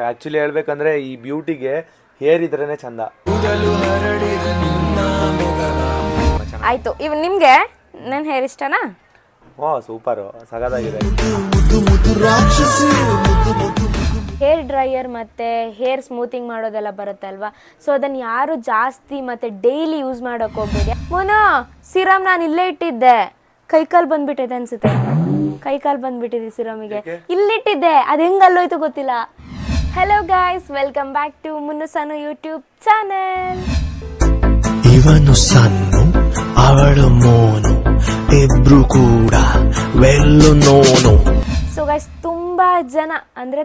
Actually ಹೇಳ್ಬೇಕಂದ್ರೆ ಈ ಬ್ಯೂಟಿಗೆ hair ಇದ್ರೇ ಚಂದ. ಆಯ್ತು. ಇವ್ ನಿಮ್ಗೆ ನನ್ನ ಹೇರ್ ಇಷ್ಟನಾ? ಸೂಪರು, ಸಗದಾಗಿದೆ. ಹೇರ್ ಡ್ರೈಯರ್ ಮತ್ತು ಹೇರ್ ಸ್ಮೂತಿಂಗ್ ಮಾಡೋದೆಲ್ಲ ಬರುತ್ತಲ್ವಾ, ಸೊ ಅದನ್ನು ಯಾರು ಜಾಸ್ತಿ ಮತ್ತು ಡೈಲಿ ಯೂಸ್ ಮಾಡೋಕೆ ಹೋಗ್ಬೇಡಿ. ಮೋನೋ ಸಿರಮ್ ನಾನು ಇಲ್ಲೇ ಇಟ್ಟಿದ್ದೆ, ಕೈಕಾಲು ಬಂದ್ಬಿಟ್ಟಿದೆ ಅನ್ಸುತ್ತೆ. ಕೈಕಾಲು ಬಂದ್ಬಿಟ್ಟಿದೆ ಸಿರಮಿಗೆ, ಇಲ್ಲಿಟ್ಟಿದ್ದೆ, ಅದು ಹೆಂಗೆ ಅಲ್ಲೋಯ್ತು ಗೊತ್ತಿಲ್ಲ. Hello guys, welcome back to Munnu Sannu YouTube channel. ಇವನು ಸನ್ನು, ಅವಳು ಮೋನು, ಇಬ್ರು ಕೂಡ ವೆಲ್ಲು ನೋನು. ಸೊ ಗೈಸ್, ತುಂಬ ಜನ ಅಂದರೆ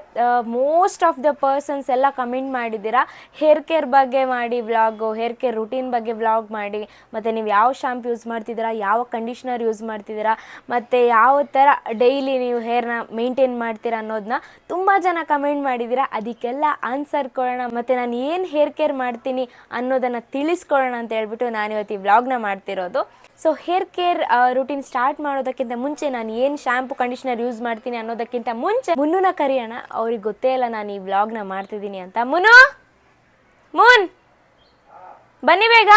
ಮೋಸ್ಟ್ ಆಫ್ ದ ಪರ್ಸನ್ಸ್ ಎಲ್ಲ ಕಮೆಂಟ್ ಮಾಡಿದ್ದೀರಾ ಹೇರ್ ಕೇರ್ ಬಗ್ಗೆ ಮಾಡಿ ವ್ಲಾಗು, ಹೇರ್ ಕೇರ್ ರುಟೀನ್ ಬಗ್ಗೆ ವ್ಲಾಗ್ ಮಾಡಿ, ಮತ್ತು ನೀವು ಯಾವ ಶಾಂಪು ಯೂಸ್ ಮಾಡ್ತಿದ್ದೀರಾ, ಯಾವ ಕಂಡೀಷ್ನರ್ ಯೂಸ್ ಮಾಡ್ತಿದ್ದೀರಾ, ಮತ್ತು ಯಾವ ಥರ ಡೈಲಿ ನೀವು ಹೇರ್ನ ಮೇಂಟೈನ್ ಮಾಡ್ತೀರಾ ಅನ್ನೋದನ್ನ ತುಂಬ ಜನ ಕಮೆಂಟ್ ಮಾಡಿದ್ದೀರಾ. ಅದಕ್ಕೆಲ್ಲ ಆನ್ಸರ್ ಕೊಡೋಣ, ಮತ್ತು ನಾನು ಏನು ಹೇರ್ ಕೇರ್ ಮಾಡ್ತೀನಿ ಅನ್ನೋದನ್ನು ತಿಳಿಸ್ಕೊಡೋಣ ಅಂತ ಹೇಳ್ಬಿಟ್ಟು ನಾನು ಇವತ್ತು ಈ ವ್ಲಾಗ್ನ ಮಾಡ್ತಿರೋದು. So hair care routine start ಮಾಡೋದಕ್ಕಿಂತ ಮುಂಚೆ ನಾನು ಏನು ಶಾಂಪು ಕಂಡೀಷ್ನರ್ ಯೂಸ್ ಮಾಡ್ತೀನಿ ಅನ್ನೋದಕ್ಕಿಂತ ಮುಂಚೆ ಮುನ್ನೂನ ಕರೆಯೋಣ. ಅವ್ರಿಗೆ ಗೊತ್ತೇ ಇಲ್ಲ ನಾನು ಈ ವ್ಲಾಗ್ನ ಮಾಡ್ತಿದ್ದೀನಿ ಅಂತ. ಮುನ್ ಬನ್ನಿ ಬೇಗ,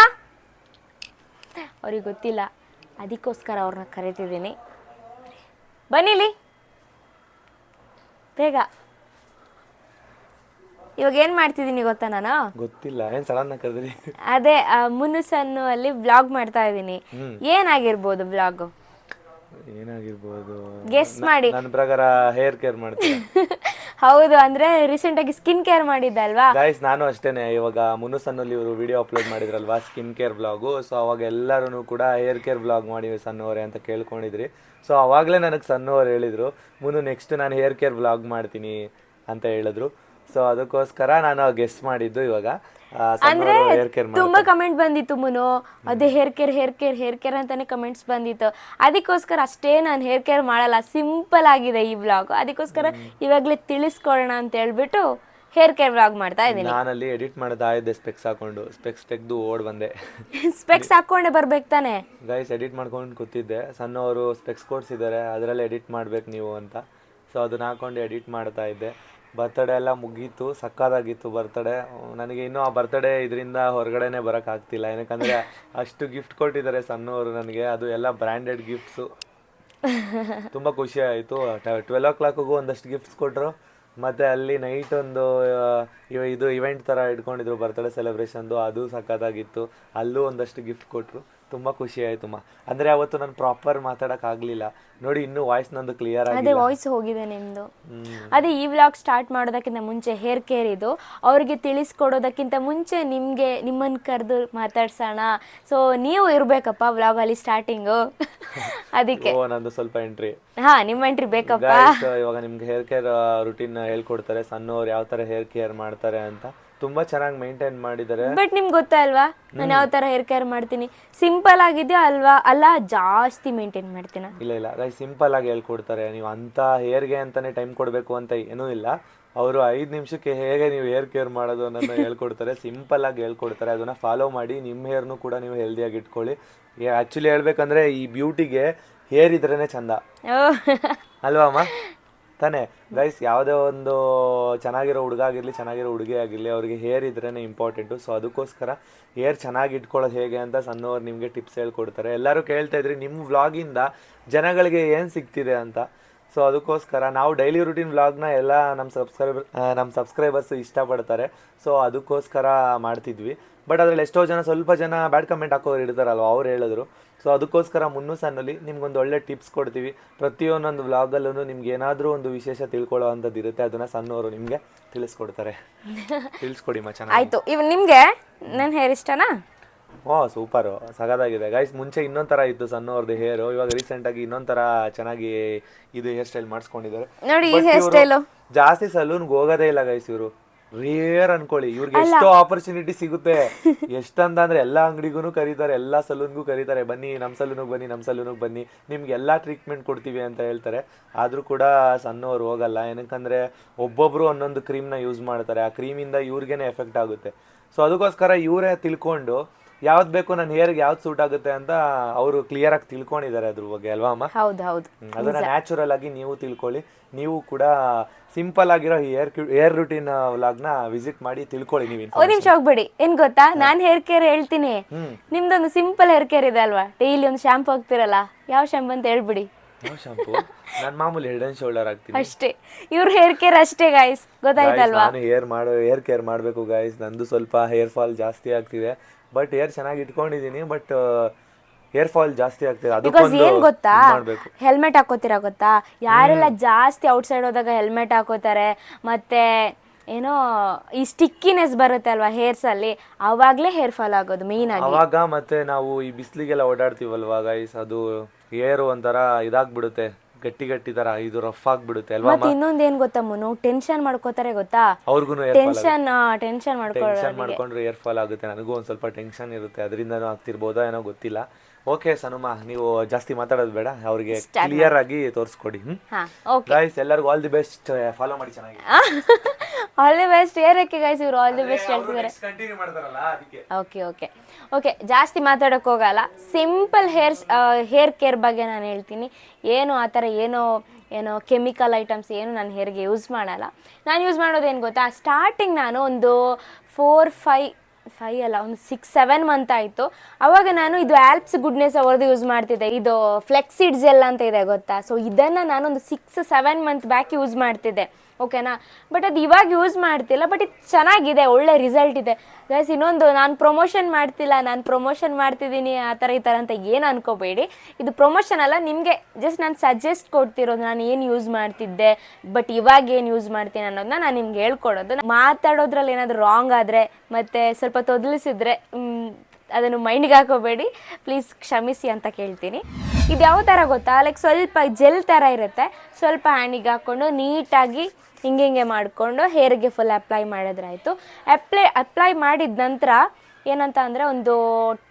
ಅವ್ರಿಗೆ ಗೊತ್ತಿಲ್ಲ, ಅದಕ್ಕೋಸ್ಕರ ಅವ್ರನ್ನ ಕರಿತಿದ್ದೀನಿ. ಬನ್ನಿಲಿ ಬೇಗ. ಇವಾಗ ಏನ್ ಮಾಡ್ತಿದ್ದೀನಿ ಗೊತ್ತಾ ನಾನು? ಗೊತ್ತಿಲ್ಲ, ಏನ್ ಸಡನ್ ಕರೆದ್ರಿ? ಅದೇ ಮುನ್ನು ಸನ್ನು ಅಲ್ಲಿ ವ್ಲಾಗ್ ಮಾಡ್ತಾ ಇದ್ದೀನಿ. ಏನಾಗಿರ್ಬೋದು ವ್ಲಾಗ್? ಏನಾಗಿರ್ಬೋದು ಗೆಸ್ ಮಾಡಿ. ನನ್ನ ಪ್ರಕಾರ ಹೇರ್ ಕೇರ್ ಮಾಡ್ತೀನಿ. ಹೌದು, ಅಂದ್ರೆ ರೀಸೆಂಟ್ ಆಗಿ ಸ್ಕಿನ್ ಕೇರ್ ಮಾಡಿದ್ದಲ್ವಾ ಗೈಸ್? ನಾನು ಅಷ್ಟೇನೆ, ಇವಾಗ ಮುನ್ನು ಸನ್ನಲ್ಲಿ ಇವರು ವಿಡಿಯೋ ಅಪ್ಲೋಡ್ ಮಾಡಿದ್ರಲ್ವಾ ಸ್ಕಿನ್ ಕೇರ್ ವ್ಲಾಗು. ಸೊ ಅವಾಗ ಎಲ್ಲರೂ ಕೂಡ ಹೇರ್ ಕೇರ್ ವ್ಲಾಗ್ ಮಾಡಿ ಸಣ್ಣವರೇ ಅಂತ ಕೇಳ್ಕೊಂಡಿದ್ರಿ. ಸೊ ಅವಾಗಲೇ ನನಗೆ ಸಣ್ಣವ್ರು ಹೇಳಿದ್ರು, ಮುನ್ನು ನೆಕ್ಸ್ಟ್ ನಾನು ಹೇರ್ ಕೇರ್ ವ್ಲಾಗ್ ಮಾಡ್ತೀನಿ ಅಂತ ಹೇಳಿದ್ರು. ಸೊ ಅದಕ್ಕೋಸ್ಕರ ನಾನು ಗೆಸ್ ಮಾಡಿದ್ದು. ಇವಾಗ ಅಂದ್ರೆ ತುಂಬಾ ಕಮೆಂಟ್ ಬಂದಿತ್ತು, ಮುನು ಅದೇ ಹೇರ್ ಕೇರ್ ಅಂತಾನೆ ಕಮೆಂಟ್ಸ್ ಬಂದಿತ್ತು. ಅದಕ್ಕೋಸ್ಕರ ಅಷ್ಟೇ ನಾನು ಹೇರ್ ಕೇರ್ ಮಾಡಲ್ಲ, ಸಿಂಪಲ್ ಆಗಿದೆ ಈ ವ್ಲಾಗ್. ಅದಕ್ಕೋಸ್ಕರ ಇವಾಗಲೇ ತಿಳಿಸ್ಕೊಡೋಣ ಅಂತ ಹೇಳ್ಬಿಟ್ಟು ಹೇರ್ ಕೇರ್ ವ್ಲಾಗ್ ಮಾಡ್ತಾ ಇದ್ದೀನಿ. ನಾನಲ್ಲಿ ಎಡಿಟ್ ಮಾಡ್ತಾ ಇದ್ದೆ ಸ್ಪೆಕ್ಸ್ ಹಾಕೊಂಡು, ಸ್ಪೆಕ್ಸ್ ತೆಗೆದು ಓಡ್ ಬಂದೆ. ಸ್ಪೆಕ್ಸ್ ಹಾಕೊಂಡೆ ಬರ್ಬೇಕು ತಾನೆ ಗೈಸ್? ಎಡಿಟ್ ಮಾಡ್ಕೊಂಡು ಕೂತಿದ್ದೆ, ಸಣ್ಣವರು ಸ್ಪೆಕ್ಸ್ ಕೊಡ್ಸಿದ್ದಾರೆ, ಅದರಲ್ಲಿ ಎಡಿಟ್ ಮಾಡ್ಬೇಕು ನೀವು ಅಂತ. ಸೊ ಅದನ್ನ ಹಾಕೊಂಡು ಎಡಿಟ್ ಮಾಡ್ತಾ ಇದ್ದೆ. ಬರ್ತಡೇ ಎಲ್ಲ ಮುಗೀತು, ಸಕ್ಕತ್ತಾಗಿತ್ತು ಬರ್ತಡೇ. ನನಗೆ ಇನ್ನೂ ಆ ಬರ್ತಡೇ ಇದರಿಂದ ಹೊರಗಡೆನೇ ಬರೋಕ್ಕಾಗ್ತಿಲ್ಲ, ಏನಕ್ಕಂದರೆ ಅಷ್ಟು ಗಿಫ್ಟ್ ಕೊಟ್ಟಿದ್ದಾರೆ ಸಣ್ಣವರು ನನಗೆ, ಅದು ಎಲ್ಲ ಬ್ರ್ಯಾಂಡೆಡ್ ಗಿಫ್ಟ್ಸು. ತುಂಬ ಖುಷಿ ಆಯಿತು. 12 o'clock ಒಂದಷ್ಟು ಗಿಫ್ಟ್ಸ್ ಕೊಟ್ಟರು, ಮತ್ತು ಅಲ್ಲಿ ನೈಟ್ ಒಂದು ಇದು ಇವೆಂಟ್ ಥರ ಇಟ್ಕೊಂಡಿದ್ರು ಬರ್ತಡೇ ಸೆಲೆಬ್ರೇಷನ್ದು, ಅದು ಸಕ್ಕತ್ತಾಗಿತ್ತು. ಅಲ್ಲೂ ಒಂದಷ್ಟು ಗಿಫ್ಟ್ ಕೊಟ್ಟರು, ತುಂಬ ಖುಷಿ ಆಯಿತು. ಅಂದರೆ ಅವತ್ತು ನಾನು ಪ್ರಾಪರ್ ಮಾತಾಡೋಕ್ಕಾಗಲಿಲ್ಲ ನೋಡಿ, ಇನ್ನೂ ವಾಯ್ಸ್ ನಂದು ಕ್ಲಿಯರ್ ಆಗಿ. ಅದೇ ವಾಯ್ಸ್ ಹೋಗಿದೆ ನಿಮ್ಮದು. ಅದೇ ಈ ವ್ಲಾಗ್ ಸ್ಟಾರ್ಟ್ ಮಾಡೋದಕ್ಕಿಂತ ಮುಂಚೆ ಹೇರ್ ಕೇರ್ ಇದು ಅವ್ರಿಗೆ ತಿಳಿಸ್ಕೊಡೋದಕ್ಕಿಂತ ಮುಂಚೆ ನಿಮ್ಮನ್ನು ಕರೆದು ಮಾತಾಡ್ಸೋಣ. ಸೊ ನೀವು ಇರಬೇಕಪ್ಪ ವ್ಲಾಗಲ್ಲಿ ಸ್ಟಾರ್ಟಿಂಗು, ಅದಕ್ಕೆ ನಂದು ಸ್ವಲ್ಪ ಎಂಟ್ರಿ. ನಿಮ್ಮ ಎಂಟ್ರಿ ಬೇಕಪ್ಪ. ಇವಾಗ ನಿಮ್ಗೆ ಹೇರ್ ಕೇರ್ ರುಟೀನ್ ಹೇಳ್ಕೊಡ್ತಾರೆ, ಸಣ್ಣವ್ರು ಯಾವ ಥರ ಹೇರ್ ಕೇರ್ ಮಾಡ್ತಾರೆ ಅಂತ. ತುಂಬಾ ಚೆನ್ನಾಗಿ ಮೇಂಟೈನ್ ಮಾಡಿದ್ದಾರೆ. ಬಟ್ ನಿಮ್ಗೆ ಗೊತ್ತಾ ಅಲ್ವಾ ನಾನು ಯಾವ ತರ ಹೇರ್ ಕೇರ್ ಮಾಡ್ತೀನಿ? ಸಿಂಪಲ್ ಆಗಿದೆಯಾ ಅಲ್ವಾ? ಅಲ್ಲ ಜಾಸ್ತಿ ಮೇಂಟೈನ್ ಮಾಡ್ತೀನಿ? ಇಲ್ಲ ಗೈಸ್, ಸಿಂಪಲ್ ಆಗಿ ಹೇಳ್ಕೊಡ್ತಾರೆ. ನೀವು ಅಂತ ಹೇರ್ಗೆ ಅಂತಾನೆ ಟೈಮ್ ಕೊಡಬೇಕು ಅಂತ ಏನೂ ಇಲ್ಲ. ಅವರು 5 ನಿಮಿಷಕ್ಕೆ ಹೇಗೆ ನೀವು ಹೇರ್ ಕೇರ್ ಮಾಡೋದು ಅನ್ನೋದನ್ನ ಹೇಳ್ಕೊಡ್ತಾರೆ, ಸಿಂಪಲ್ ಆಗಿ ಹೇಳ್ಕೊಡ್ತಾರೆ. ಅದನ್ನ ಫಾಲೋ ಮಾಡಿ ನಿಮ್ಮ ಹೇರ್ನು ಕೂಡ ನೀವು ಹೆಲ್ದಿಯಾಗಿ ಇಟ್ಕೊಳ್ಳಿ. ಆ್ಯಕ್ಚುಲಿ ಹೇಳ್ಬೇಕಂದ್ರೆ ಈ ಬ್ಯೂಟಿಗೆ ಹೇರ್ ಇದ್ರೇ ಚಂದ ಅಲ್ವಾ ಅಮ್ಮ ತಾನೇ ಗೈಸ್? ಯಾವುದೇ ಒಂದು ಚೆನ್ನಾಗಿರೋ ಹುಡುಗ ಆಗಿರಲಿ, ಚೆನ್ನಾಗಿರೋ ಹುಡುಗಿ ಆಗಿರಲಿ, ಅವ್ರಿಗೆ ಹೇರ್ ಇದ್ರೇ ಇಂಪಾರ್ಟೆಂಟು. ಸೊ ಅದಕ್ಕೋಸ್ಕರ ಹೇರ್ ಚೆನ್ನಾಗಿ ಇಟ್ಕೊಳ್ಳೋದು ಹೇಗೆ ಅಂತ ಸಣ್ಣವ್ರು ನಿಮಗೆ ಟಿಪ್ಸ್ ಹೇಳ್ಕೊಡ್ತಾರೆ. ಎಲ್ಲರೂ ಕೇಳ್ತಾ ಇದ್ರಿ ನಿಮ್ಮ ವ್ಲಾಗಿಂದ ಜನಗಳಿಗೆ ಏನು ಸಿಗ್ತಿದೆ ಅಂತ. ಸೊ ಅದಕ್ಕೋಸ್ಕರ ನಾವು ಡೈಲಿ ರುಟೀನ್ ವ್ಲಾಗ್ನ ಎಲ್ಲ ನಮ್ಮ ಸಬ್ಸ್ಕ್ರೈಬರ್ಸ್ ಇಷ್ಟಪಡ್ತಾರೆ. ಸೊ ಅದಕ್ಕೋಸ್ಕರ ಮಾಡ್ತಿದ್ವಿ. ಬಟ್ ಅದರಲ್ಲಿ ಎಷ್ಟೋ ಜನ, ಸ್ವಲ್ಪ ಜನ ಬ್ಯಾಡ್ ಕಮೆಂಟ್ ಹಾಕೋರು ಇರ್ತಾರಲ್ವ, ಅವ್ರು ಹೇಳಿದ್ರು. ಸೊ ಅದಕ್ಕೋಸ್ಕರ ಮುನ್ನು ಸನ್ನಲ್ಲಿ ನಿಮ್ಗೊಂದು ಒಳ್ಳೆ ಟಿಪ್ಸ್ ಕೊಡ್ತೀವಿ. ಪ್ರತಿಯೊಂದೊಂದು ವ್ಲಾಗಲ್ಲೂ ನಿಮ್ಗೆ ಏನಾದರೂ ಒಂದು ವಿಶೇಷ ತಿಳ್ಕೊಳ್ಳೋ ಅಂಥದ್ದು ಇರುತ್ತೆ, ಅದನ್ನು ಸಣ್ಣವರು ನಿಮಗೆ ತಿಳಿಸ್ಕೊಡ್ತಾರೆ. ತಿಳಿಸ್ಕೊಡಿ ಮಚ್ಚ. ಆಯಿತು. ಇವ್ ನಿಮಗೆ ನನ್ನ ಹೇರ್ ಇಷ್ಟನಾ? ಸೂಪರು, ಸಗದಾಗಿದೆ ಗೈಸ್. ಮುಂಚೆ ಇನ್ನೊಂದು ಥರ ಇತ್ತು ಸಣ್ಣವ್ರದ್ದು ಹೇರು, ಇವಾಗ ರೀಸೆಂಟಾಗಿ ಇನ್ನೊಂದು ಥರ ಚೆನ್ನಾಗಿ ಇದು ಹೇರ್ ಸ್ಟೈಲ್ ಮಾಡಿಸ್ಕೊಂಡಿದ್ದಾರೆ ನೋಡಿ. ಈ ಹೇರ್ ಸ್ಟೈಲು ಜಾಸ್ತಿ ಸಲೂನ್ಗೆ ಹೋಗೋದೇ ಇಲ್ಲ ಗೈಸ್ ಇವರು. ರೇರ್ ಅನ್ಕೊಳ್ಳಿ, ಇವ್ರಿಗೆ ಎಷ್ಟೋ ಆಪರ್ಚುನಿಟಿ ಸಿಗುತ್ತೆ. ಎಷ್ಟಂದ್ರೆ ಎಲ್ಲ ಅಂಗಡಿಗೂ ಕರೀತಾರೆ, ಎಲ್ಲ ಸಲೂನ್ಗೂ ಕರೀತಾರೆ, ಬನ್ನಿ ನಮ್ಮ ಸಲೂನಿಗೆ ಬನ್ನಿ, ನಿಮ್ಗೆ ಎಲ್ಲ ಟ್ರೀಟ್ಮೆಂಟ್ ಕೊಡ್ತೀವಿ ಅಂತ ಹೇಳ್ತಾರೆ. ಆದರೂ ಕೂಡ ಸಣ್ಣವ್ರು ಹೋಗಲ್ಲ. ಏನಕ್ಕಂದರೆ ಒಬ್ಬೊಬ್ಬರು ಒಂದೊಂದು ಕ್ರೀಮ್ನ ಯೂಸ್ ಮಾಡ್ತಾರೆ, ಆ ಕ್ರೀಮಿಂದ ಇವ್ರಿಗೇನೆ ಎಫೆಕ್ಟ್ ಆಗುತ್ತೆ. ಸೊ ಅದಕ್ಕೋಸ್ಕರ ಇವರೇ ತಿಳ್ಕೊಂಡು ಯಾವ್ದು ಬೇಕು ನನ್ನ ಹೇರ್ಗೆ ಯಾವ್ದು ಸೂಟ್ ಆಗುತ್ತೆ ಅಂತ ಅವರು ಕ್ಲಿಯರ್ ಆಗಿ ತಿಳ್ಕೊಂಡಿದ್ದಾರೆ ಅದ್ರ ಬಗ್ಗೆ ಅಲ್ವಾ ಅಮ್ಮ? ಹೌದು ಹೌದು. ಅದನ್ನ ನ್ಯಾಚುರಲ್ ಆಗಿ ನೀವು ತಿಳ್ಕೊಳ್ಳಿ. ನೀವು ಕೂಡ ಸಿಂಪಲ್ ಆಗಿರೋ ಹೇರ್ ರೂಟೀನ್ ವ್ಲಾಗ್ನ ವಿಸಿಟ್ ಮಾಡಿ ತಿಳ್ಕೊಳ್ಳಿ. ನೀವು ಒಂದ್ ನಿಮಿಷ ಹೋಗ್ಬೇಡಿ. ಏನ್ ಗೊತ್ತಾ, ನಾನ್ ಹೇರ್ ಕೇರ್ ಹೇಳ್ತೀನಿ, ನಿಮ್ದೊಂದು ಸಿಂಪಲ್ ಹೇರ್ ಕೇರ್ ಇದೆ ಅಲ್ವಾ, ಡೈಲಿ ಒಂದು ಶಾಂಪು ಹಾಕ್ತಿರಲ್ಲ, ಯಾವ ಶಾಂಪು ಅಂತ ಹೇಳ್ಬಿಡಿ. ಯಾವ ಶಾಂಪು? ನಾನು ಮಾಮೂಲಿ ಹೆಡ್ ಅಂಡ್ ಶೋಲ್ಡರ್ ಹಾಕ್ತೀನಿ ಅಷ್ಟೇ. ಇವ್ರ ಹೇರ್ ಕೇರ್ ಅಷ್ಟೇ ಗಾಯ್ಸ್, ಗೊತ್ತಾಯ್ತಲ್ವಾ? ನಾನು ಹೇರ್ ಕೇರ್ ಮಾಡಬೇಕು ಗಾಯ್ಸ್. ನಂದು ಸ್ವಲ್ಪ ಹೇರ್ ಫಾಲ್ ಜಾಸ್ತಿ ಆಗ್ತಿದೆ, ಬಟ್ ಹೇರ್ ಚೆನ್ನಾಗಿ ಇಟ್ಕೊಂಡಿದೀನಿ, ಬಟ್ ಹೇರ್ ಫಾಲ್ ಜಾಸ್ತಿ ಆಗ್ತಿದೆ. ಬಿಕಾಸ್ ಏನ್ ಗೊತ್ತಾ, ಮಾಡ್ಬೇಕು. ಹೆಲ್ಮೆಟ್ ಹಾಕೋತೀರಾ ಗೊತ್ತಾ, ಯಾರೆಲ್ಲ ಜಾಸ್ತಿ ಔಟ್ಸೈಡ್ ಹೋದಾಗ ಹೆಲ್ಮೆಟ್ ಹಾಕೋತಾರೆ, ಮತ್ತೆ ಏನೋ ಈ ಸ್ಟಿಕ್ಕಿನೆಸ್ ಬರುತ್ತೆ ಅಲ್ವಾ ಹೇರ್ಸ್ ಅಲ್ಲಿ, ಅವಾಗ್ಲೇ ಹೇರ್ ಫಾಲ್ ಆಗೋದು ಮೇನ್ ಆಗಿ. ಅವಾಗ ಮತ್ತೆ ನಾವು ಈ ಬಿಸಿಲಿಗೆಲ್ಲ ಓಡಾಡ್ತೀವಲ್ವಾ ಗೈಸ್, ಅದು ಹೇರ್ ಒಂಥರ ಇದಾಗ್ಬಿಡುತ್ತೆ, ಗಟ್ಟಿ ಗಟ್ಟಿ ತರ, ಇದು ರಫ್ ಆಗ್ಬಿಡುತ್ತೆ ಅಲ್ವಾ? ಮತ್ತೆ ಇನ್ನೊಂದ್ ಏನ್ ಗೊತ್ತಾ ಮುನು, ಟೆನ್ಷನ್ ಮಾಡ್ಕೋತಾರೆ ಗೊತ್ತಾ, ಅವ್ರಿಗೂ ಟೆನ್ಷನ್ ಮಾಡ್ಕೊಂಡ್ರೆ ಹೇರ್ ಫಾಲ್ ಆಗುತ್ತೆ. ನನಗೂ ಒಂದ್ ಸ್ವಲ್ಪ ಟೆನ್ಷನ್ ಇರುತ್ತೆ, ಅದರಿಂದನೂ ಆಗ್ತಿರ್ಬೋದಾ ಏನೋ ಗೊತ್ತಿಲ್ಲ. ಓಕೆ ಸನುಮಾ, ನೀವು ಜಾಸ್ತಿ ಮಾತಾಡೋದು ಬೇಡ, ಅವ್ರಿಗೆ ಕ್ಲಿಯರ್ ಆಗಿ ತೋರಿಸ್ಕೊಡಿ. ಗೈಸ್ ಎಲ್ಲರಿಗೂ ಆಲ್ ದಿ ಬೆಸ್ಟ್, ಫಾಲೋ ಮಾಡಿ ಚೆನ್ನಾಗಿ. All the best. ಏನಕ್ಕೆ ಗೈಸ್ ಇವ್ರು ಆಲ್ ದಿ ಬೆಸ್ಟ್ ಹೇಳ್ತಿದ್ದಾರೆ? ಕಂಟಿನ್ಯೂ ಮಾಡ್ತಾರಲ್ಲ ಅದಕ್ಕೆ. ಓಕೆ ಓಕೆ ಓಕೆ, ಜಾಸ್ತಿ ಮಾತಾಡೋಕೆ ಹೋಗಲ್ಲ. ಸಿಂಪಲ್ ಹೇರ್ ಕೇರ್ ಬಗ್ಗೆ ನಾನು ಹೇಳ್ತೀನಿ. ಏನು ಆ ಥರ ಏನೋ ಕೆಮಿಕಲ್ ಐಟಮ್ಸ್ ಏನು ನಾನು ಹೇರ್ಗೆ ಯೂಸ್ ಮಾಡಲ್ಲ. ನಾನು ಯೂಸ್ ಮಾಡೋದೇನು ಗೊತ್ತಾ, ಸ್ಟಾರ್ಟಿಂಗ್ ನಾನು ಒಂದು 4-5 ಅಲ್ಲ, ಒಂದು 6-7 ಮಂತ್ ಆಯಿತು. ಅವಾಗ ನಾನು ಇದು ಆಲ್ಪ್ಸ್ ಗುಡ್ನೆಸ್ ಅವ್ರದ್ದು ಯೂಸ್ ಮಾಡ್ತಿದ್ದೆ. ಇದು ಫ್ಲೆಕ್ಸಿಡ್ ಜೆಲ್ ಅಂತ ಇದೆ ಗೊತ್ತಾ, ಸೊ ಇದನ್ನು ನಾನು ಒಂದು 6-7 ಮಂತ್ ಬ್ಯಾಕ್ ಯೂಸ್ ಮಾಡ್ತಿದ್ದೆ, ಓಕೆನಾ. ಬಟ್ ಅದು ಇವಾಗ ಯೂಸ್ ಮಾಡ್ತಿಲ್ಲ, ಬಟ್ ಇದು ಚೆನ್ನಾಗಿದೆ, ಒಳ್ಳೆ ರಿಸಲ್ಟ್ ಇದೆ ಗೈಸ್. ಇನ್ನೊಂದು, ನಾನು ಪ್ರಮೋಷನ್ ಮಾಡ್ತಿಲ್ಲ, ನಾನು ಪ್ರಮೋಷನ್ ಮಾಡ್ತಿದ್ದೀನಿ ಆ ಥರ ಈ ಥರ ಅಂತ ಏನು ಅನ್ಕೋಬೇಡಿ. ಇದು ಪ್ರಮೋಷನ್ ಅಲ್ಲ, ನಿಮಗೆ ಜಸ್ಟ್ ನಾನು ಸಜೆಸ್ಟ್ ಕೊಡ್ತಿರೋದು, ನಾನು ಏನು ಯೂಸ್ ಮಾಡ್ತಿದ್ದೆ ಬಟ್ ಇವಾಗ ಏನು ಯೂಸ್ ಮಾಡ್ತೀನಿ ಅನ್ನೋದನ್ನ ನಾನು ನಿಮ್ಗೆ ಹೇಳ್ಕೊಡೋದು. ಮಾತಾಡೋದ್ರಲ್ಲಿ ಏನಾದರೂ ರಾಂಗ್ ಆದರೆ ಮತ್ತು ಸ್ವಲ್ಪ ತೊದಲಿಸಿದ್ರೆ ಅದನ್ನು ಮೈಂಡ್ಗೆ ಹಾಕೋಬೇಡಿ ಪ್ಲೀಸ್, ಕ್ಷಮಿಸಿ ಅಂತ ಕೇಳ್ತೀನಿ. ಇದು ಯಾವ ಥರ ಗೊತ್ತಾ, ಲೈಕ್ ಸ್ವಲ್ಪ ಜೆಲ್ ಥರ ಇರುತ್ತೆ, ಸ್ವಲ್ಪ ಹ್ಯಾಂಡಿಗೆ ಹಾಕ್ಕೊಂಡು ನೀಟಾಗಿ ಹಿಂಗೆ ಮಾಡಿಕೊಂಡು ಹೇರಿಗೆ ಫುಲ್ ಅಪ್ಲೈ ಮಾಡಿದ್ರಾಯಿತು. ಅಪ್ಲೈ ಮಾಡಿದ ನಂತರ ಏನಂತ ಅಂದರೆ ಒಂದು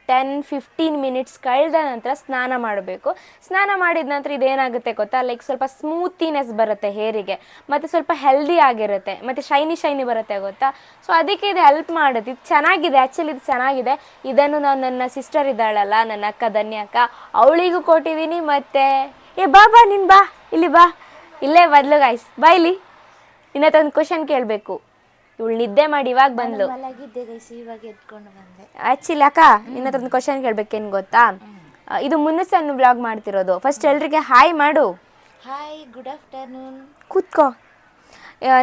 10-15 ಮಿನಿಟ್ಸ್ ಕಳೆದ ನಂತರ ಸ್ನಾನ ಮಾಡಬೇಕು. ಸ್ನಾನ ಮಾಡಿದ ನಂತರ ಇದೇನಾಗುತ್ತೆ ಗೊತ್ತಾ, ಲೈಕ್ ಸ್ವಲ್ಪ ಸ್ಮೂತಿನೆಸ್ ಬರುತ್ತೆ ಹೇರಿಗೆ, ಮತ್ತು ಸ್ವಲ್ಪ ಹೆಲ್ದಿ ಆಗಿರುತ್ತೆ, ಮತ್ತು ಶೈನಿ ಬರುತ್ತೆ ಗೊತ್ತಾ. ಸೊ ಅದಕ್ಕೆ ಇದು ಹೆಲ್ಪ್ ಮಾಡುತ್ತೆ. ಇದು ಚೆನ್ನಾಗಿದೆ, ಆ್ಯಕ್ಚುಲಿ ಇದು ಚೆನ್ನಾಗಿದೆ. ಇದನ್ನು ನಾನು ನನ್ನ ಸಿಸ್ಟರ್ ಇದ್ದಾಳಲ್ಲ, ನನ್ನ ಅಕ್ಕ ಧನ್ಯ ಅಕ್ಕ, ಅವಳಿಗೂ ಕೊಟ್ಟಿದ್ದೀನಿ. ಮತ್ತು ಬಾ ನೀನು ಬಾ, ಇಲ್ಲಿ ಬಾ, ಇಲ್ಲೇ ಬದಲು ಗಾಯ್ಸ್, ಬಾ ಇಲ್ಲಿ. ನಿನ್ನ ಹತ್ರ ಒಂದು ಕ್ವಶನ್ ಕೇಳಬೇಕು. ಇವಳು ನಿದ್ದೆ ಮಾಡಿ ಇವಾಗ ಬಂದ್ಲು. ಆ್ಯಕ್ಚುಲಿ ಅಕ್ಕ, ನಿನ್ನ ಹತ್ರ ಒಂದು ಕ್ವಶನ್ ಕೇಳ್ಬೇಕೇನು ಗೊತ್ತಾ, ಇದು ಮುನ್ನುಸನ್ನು ವ್ಲಾಗ್ ಮಾಡ್ತಿರೋದು. ಫಸ್ಟ್ ಎಲ್ರಿಗೆ ಹಾಯ್ ಮಾಡು. Hi, good afternoon. ಕೂತ್ಕೋ.